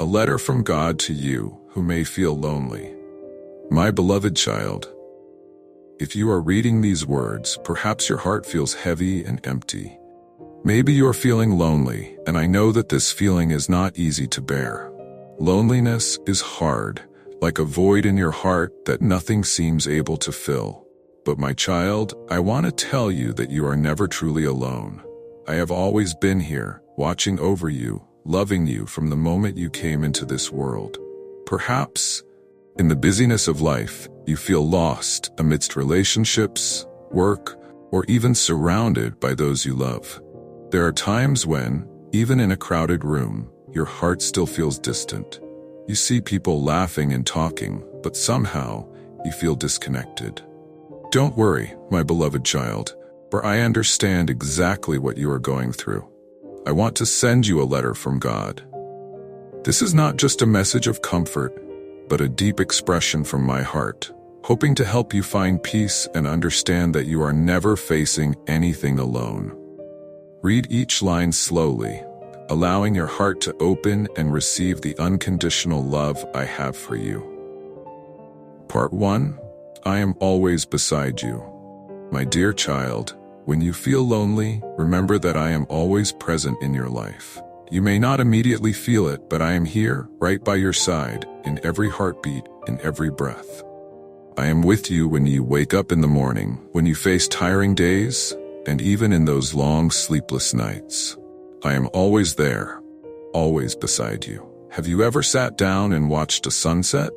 a letter from God to you who may feel lonely. My beloved child, if you are reading these words, perhaps your heart feels heavy and empty. Maybe you're feeling lonely, and I know that this feeling is not easy to bear. Loneliness is hard, like a void in your heart that nothing seems able to fill. But my child, I want to tell you that you are never truly alone. I have always been here, watching over you, loving you from the moment you came into this world. Perhaps, in the busyness of life, you feel lost amidst relationships, work, or even surrounded by those you love. There are times when, even in a crowded room, your heart still feels distant. You see people laughing and talking, but somehow you feel disconnected. Don't worry, my beloved child, for I understand exactly what you are going through. I want to send you a letter from God. This is not just a message of comfort, but a deep expression from my heart, hoping to help you find peace and understand that you are never facing anything alone. Read each line slowly, allowing your heart to open and receive the unconditional love I have for you. Part 1. I am always beside you. My dear child, when you feel lonely, remember that I am always present in your life. You may not immediately feel it, but I am here, right by your side, in every heartbeat, in every breath. I am with you when you wake up in the morning, when you face tiring days, and even in those long, sleepless nights. I am always there, always beside you. Have you ever sat down and watched a sunset?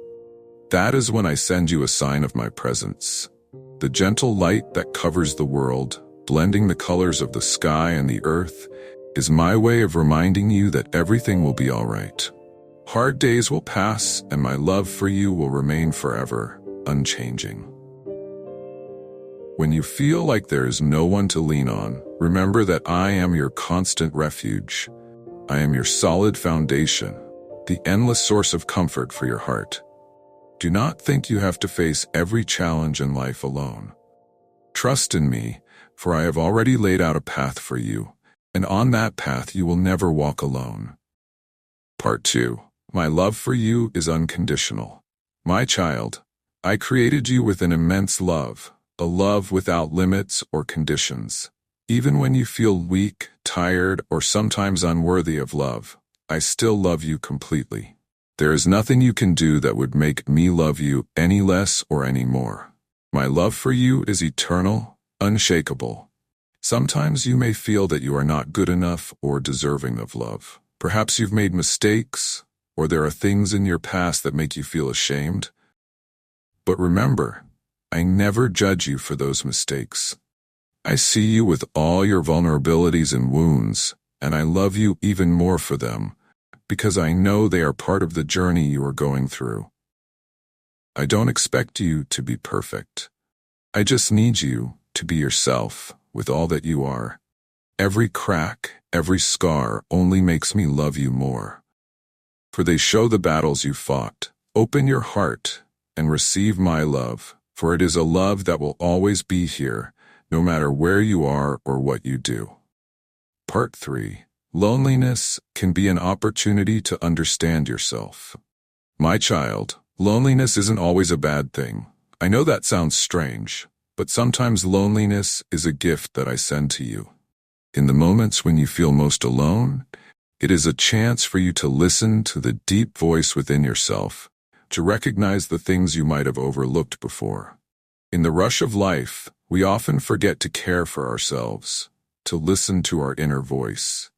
That is when I send you a sign of my presence. The gentle light that covers the world, blending the colors of the sky and the earth, is my way of reminding you that everything will be all right. Hard days will pass, and my love for you will remain forever, unchanging. When you feel like there is no one to lean on, remember that I am your constant refuge. I am your solid foundation, the endless source of comfort for your heart. Do not think you have to face every challenge in life alone. Trust in me, for I have already laid out a path for you, and on that path you will never walk alone. Part 2. My love for you is unconditional. My child, I created you with an immense love, a love without limits or conditions. Even when you feel weak, tired, or sometimes unworthy of love, I still love you completely. There is nothing you can do that would make me love you any less or any more. My love for you is eternal, unshakable. Sometimes you may feel that you are not good enough or deserving of love. Perhaps you've made mistakes, or there are things in your past that make you feel ashamed. But remember, I never judge you for those mistakes. I see you with all your vulnerabilities and wounds, and I love you even more for them, because I know they are part of the journey you are going through. I don't expect you to be perfect. I just need you to be yourself with all that you are. Every crack, every scar only makes me love you more. For they show the battles you fought. Open your heart and receive my love, for it is a love that will always be here, no matter where you are or what you do. Part 3. Loneliness can be an opportunity to understand yourself. My child, loneliness isn't always a bad thing. I know that sounds strange, but sometimes loneliness is a gift that I send to you. In the moments when you feel most alone, it is a chance for you to listen to the deep voice within yourself, to recognize the things you might have overlooked before. In the rush of life, we often forget to care for ourselves, to listen to our inner voice.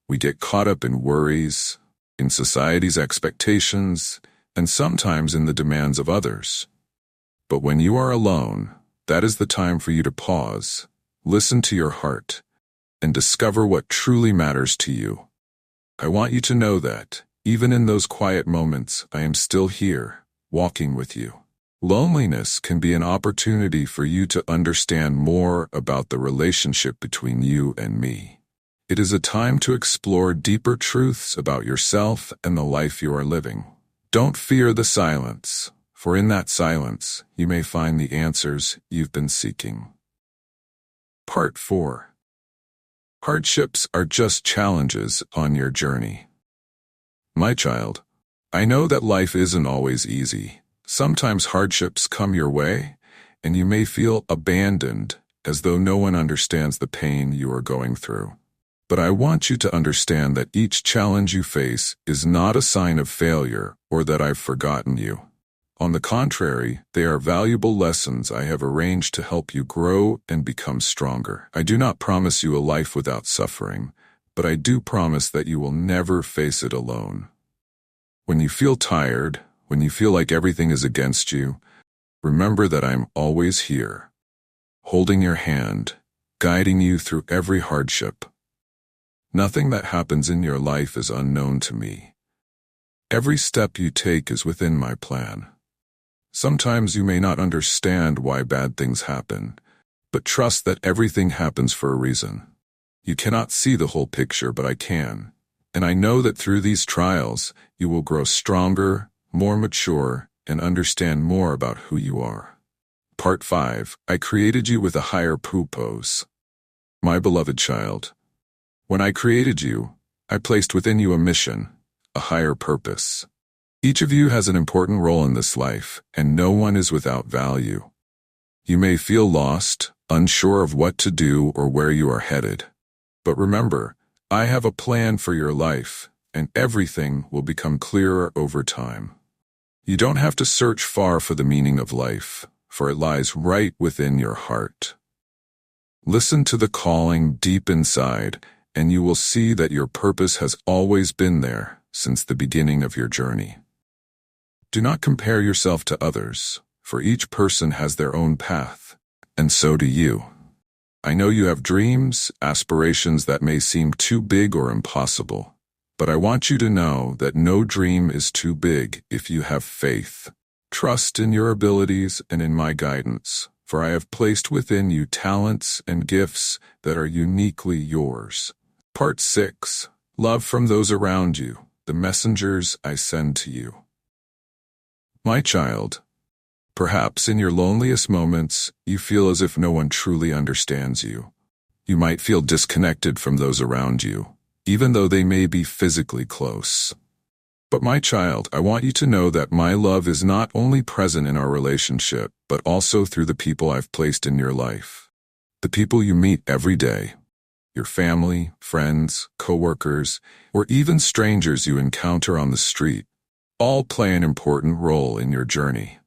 We get caught up in worries, in society's expectations, and sometimes in the demands of others. But when you are alone, that is the time for you to pause, listen to your heart, and discover what truly matters to you. I want you to know that, even in those quiet moments, I am still here, walking with you. Loneliness can be an opportunity for you to understand more about the relationship between you and me. It is a time to explore deeper truths about yourself and the life you are living. Don't fear the silence, for in that silence, you may find the answers you've been seeking. Part 4. Hardships are just challenges on your journey. My child, I know that life isn't always easy. Sometimes hardships come your way, and you may feel abandoned, as though no one understands the pain you are going through. But I want you to understand that each challenge you face is not a sign of failure or that I've forgotten you. On the contrary, they are valuable lessons I have arranged to help you grow and become stronger. I do not promise you a life without suffering, but I do promise that you will never face it alone. When you feel tired, when you feel like everything is against you, remember that I'm always here, holding your hand, guiding you through every hardship. Nothing that happens in your life is unknown to me. Every step you take is within my plan. Sometimes you may not understand why bad things happen, but trust that everything happens for a reason. You cannot see the whole picture, but I can. And I know that through these trials, you will grow stronger, more mature, and understand more about who you are. Part 5. I created you with a higher purpose. My beloved child, when I created you, I placed within you a mission, a higher purpose. Each of you has an important role in this life, and no one is without value. You may feel lost, unsure of what to do or where you are headed. But remember, I have a plan for your life, and everything will become clearer over time. You don't have to search far for the meaning of life, for it lies right within your heart. Listen to the calling deep inside, and you will see that your purpose has always been there since the beginning of your journey. Do not compare yourself to others, for each person has their own path, and so do you. I know you have dreams, aspirations that may seem too big or impossible, but I want you to know that no dream is too big if you have faith. Trust in your abilities and in my guidance, for I have placed within you talents and gifts that are uniquely yours. Part 6. Love from those around you, the messengers I send to you. My child, perhaps in your loneliest moments, you feel as if no one truly understands you. You might feel disconnected from those around you, even though they may be physically close. But my child, I want you to know that my love is not only present in our relationship, but also through the people I've placed in your life. The people you meet every day, your family, friends, coworkers, or even strangers you encounter on the street, all play an important role in your journey.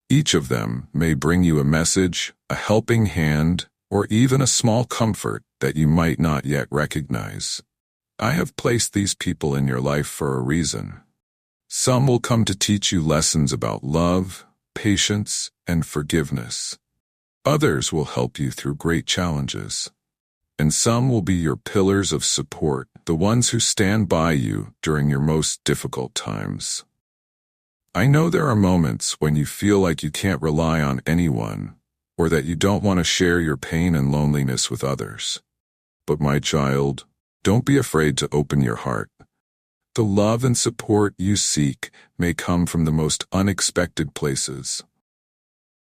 Each of them may bring you a message, a helping hand, or even a small comfort that you might not yet recognize. I have placed these people in your life for a reason. Some will come to teach you lessons about love, patience, and forgiveness. Others will help you through great challenges. And some will be your pillars of support, the ones who stand by you during your most difficult times. I know there are moments when you feel like you can't rely on anyone, or that you don't want to share your pain and loneliness with others. But my child, don't be afraid to open your heart. The love and support you seek may come from the most unexpected places.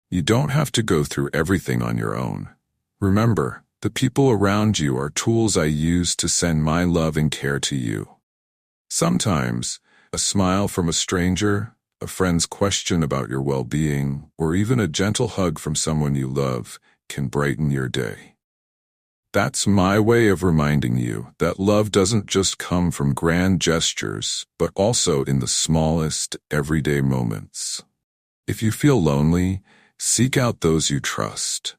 You don't have to go through everything on your own. Remember, the people around you are tools I use to send my love and care to you. Sometimes, a smile from a stranger, a friend's question about your well-being, or even a gentle hug from someone you love can brighten your day. That's my way of reminding you that love doesn't just come from grand gestures, but also in the smallest, everyday moments. If you feel lonely, seek out those you trust.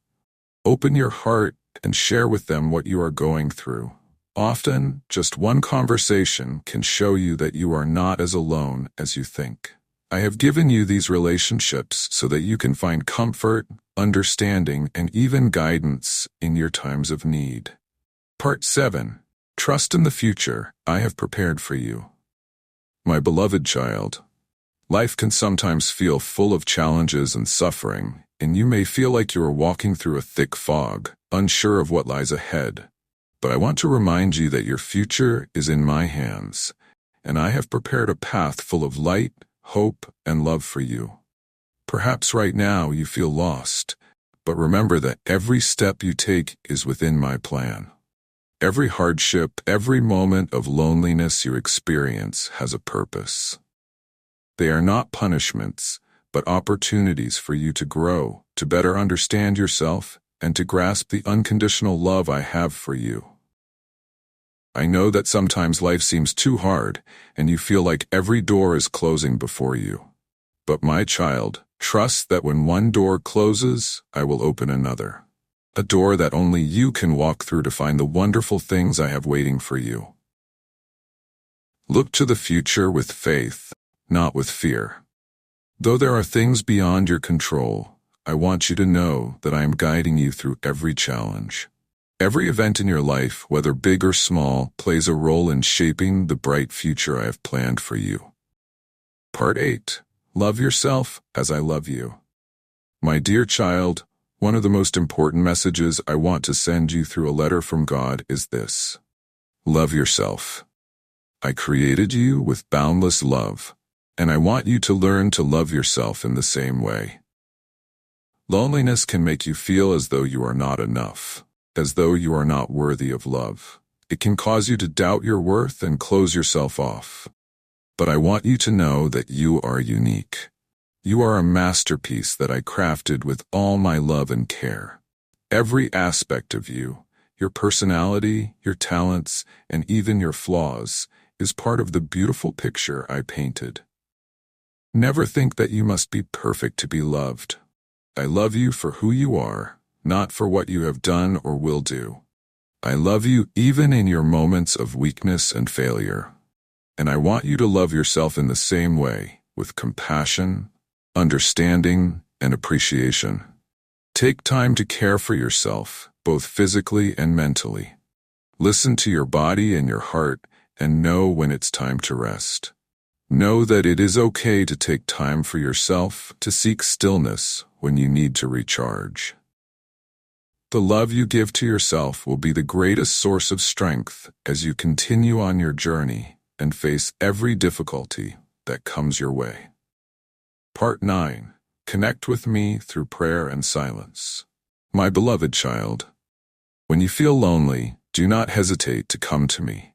Open your heart and share with them what you are going through. Often, just one conversation can show you that you are not as alone as you think. I have given you these relationships so that you can find comfort, understanding, and even guidance in your times of need. Part 7. Trust in the future I have prepared for you. My beloved child, life can sometimes feel full of challenges and suffering, and you may feel like you are walking through a thick fog, unsure of what lies ahead. But I want to remind you that your future is in my hands, and I have prepared a path full of light, hope, and love for you. Perhaps right now you feel lost, but remember that every step you take is within my plan. Every hardship, every moment of loneliness you experience has a purpose. They are not punishments, but opportunities for you to grow, to better understand yourself, and to grasp the unconditional love I have for you. I know that sometimes life seems too hard, and you feel like every door is closing before you. But my child, trust that when one door closes, I will open another. A door that only you can walk through to find the wonderful things I have waiting for you. Look to the future with faith, not with fear. Though there are things beyond your control, I want you to know that I am guiding you through every challenge. Every event in your life, whether big or small, plays a role in shaping the bright future I have planned for you. Part 8. Love yourself as I love you. My dear child, one of the most important messages I want to send you through a letter from God is this. Love yourself. I created you with boundless love, and I want you to learn to love yourself in the same way. Loneliness can make you feel as though you are not enough, as though you are not worthy of love. It can cause you to doubt your worth and close yourself off. But I want you to know that you are unique. You are a masterpiece that I crafted with all my love and care. Every aspect of you, your personality, your talents, and even your flaws, is part of the beautiful picture I painted. Never think that you must be perfect to be loved. I love you for who you are, not for what you have done or will do. I love you even in your moments of weakness and failure. And I want you to love yourself in the same way, with compassion, understanding, and appreciation. Take time to care for yourself, both physically and mentally. Listen to your body and your heart, and know when it's time to rest. Know that it is okay to take time for yourself, to seek stillness when you need to recharge. The love you give to yourself will be the greatest source of strength as you continue on your journey and face every difficulty that comes your way. Part 9. Connect with me through prayer and silence. My beloved child, when you feel lonely, do not hesitate to come to me.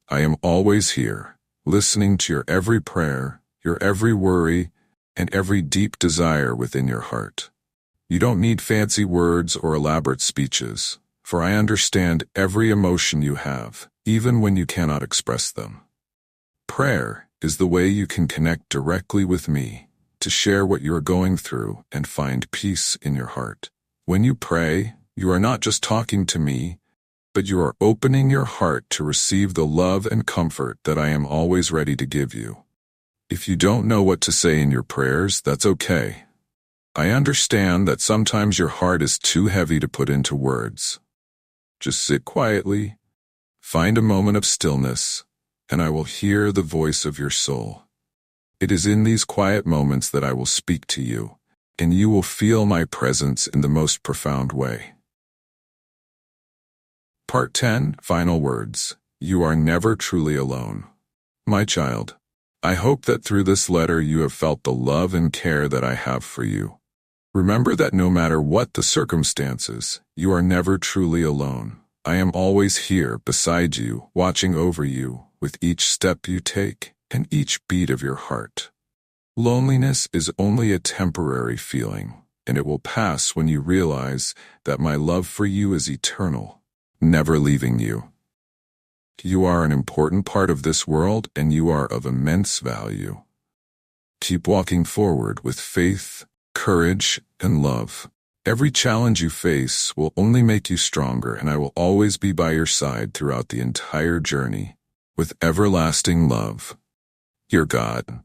I am always here, listening to your every prayer, your every worry, and every deep desire within your heart. You don't need fancy words or elaborate speeches, for I understand every emotion you have, even when you cannot express them. Prayer is the way you can connect directly with me, to share what you are going through and find peace in your heart. When you pray, you are not just talking to me, but you are opening your heart to receive the love and comfort that I am always ready to give you. If you don't know what to say in your prayers, that's okay. I understand that sometimes your heart is too heavy to put into words. Just sit quietly, find a moment of stillness, and I will hear the voice of your soul. It is in these quiet moments that I will speak to you, and you will feel my presence in the most profound way. Part 10. Final words. You are never truly alone. My child, I hope that through this letter you have felt the love and care that I have for you. Remember that no matter what the circumstances, you are never truly alone. I am always here beside you, watching over you, with each step you take and each beat of your heart. Loneliness is only a temporary feeling, and it will pass when you realize that my love for you is eternal, never leaving you. You are an important part of this world, and you are of immense value. Keep walking forward with faith, courage, and love. Every challenge you face will only make you stronger, and I will always be by your side throughout the entire journey, with everlasting love. Your God.